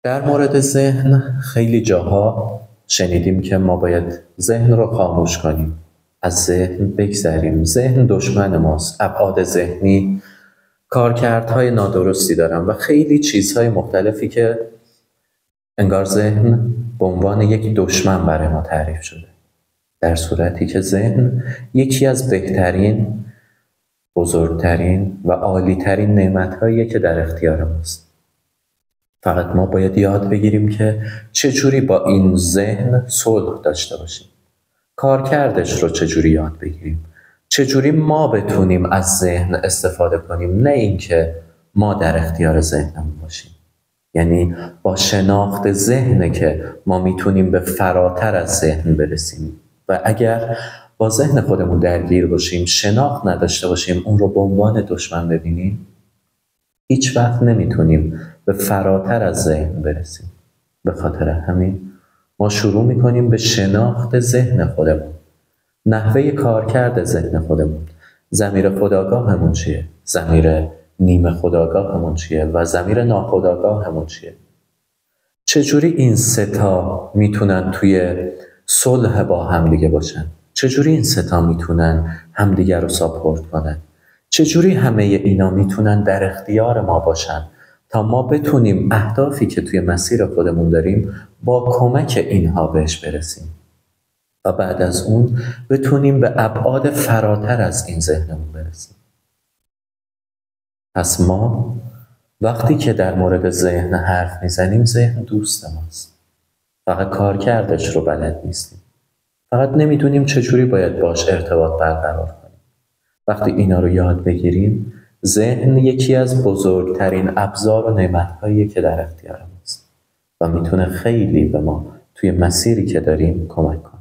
در مورد ذهن خیلی جاها شنیدیم که ما باید ذهن رو خاموش کنیم، از ذهن بگذریم. ذهن دشمن ماست. ابعاد ذهنی کارکردهای نادرستی دارن و خیلی چیزهای مختلفی که انگار ذهن به عنوان یک دشمن برای ما تعریف شده، در صورتی که ذهن یکی از بهترین، بزرگترین و عالیترین نعمتهاییه که در اختیار ماست. فقط ما باید یاد بگیریم که چجوری با این ذهن صلح داشته باشیم، کارکردش رو چجوری یاد بگیریم، چجوری ما بتونیم از ذهن استفاده کنیم، نه اینکه ما در اختیار ذهنمون باشیم. یعنی با شناخت ذهنه که ما میتونیم به فراتر از ذهن برسیم و اگر با ذهن خودمون درگیر باشیم، شناخت نداشته باشیم، اون رو به عنوان دشمن ببینیم، هیچ وقت نمیتونیم به فراتر از ذهن برسیم. به خاطر همین ما شروع میکنیم به شناخت ذهن خودمون، نحوه کارکرد ذهن خودمون، ضمیر خودآگاهمون چیه، ضمیر نیمه خودآگاهمون چیه و ضمیر ناخودآگاهمون چیه. چجوری این سه تا میتونن توی صلح با همدیگه باشن، چجوری این سه تا میتونن همدیگه رو ساپورت کنن، چجوری همه اینا میتونن در اختیار ما باشن تا ما بتونیم اهدافی که توی مسیر خودمون داریم با کمک اینها بهش برسیم و بعد از اون بتونیم به ابعاد فراتر از این ذهنمون برسیم. پس ما وقتی که در مورد ذهن حرف میزنیم، ذهن دوست ماست، فقط کارکردش رو بلد نیستیم، فقط نمیدونیم چجوری باید باش ارتباط برقرار کنیم. وقتی اینا رو یاد بگیریم، ذهن یکی از بزرگترین ابزار و نعمت‌هاییه که در اختیار ماست و میتونه خیلی به ما توی مسیری که داریم کمک کنه.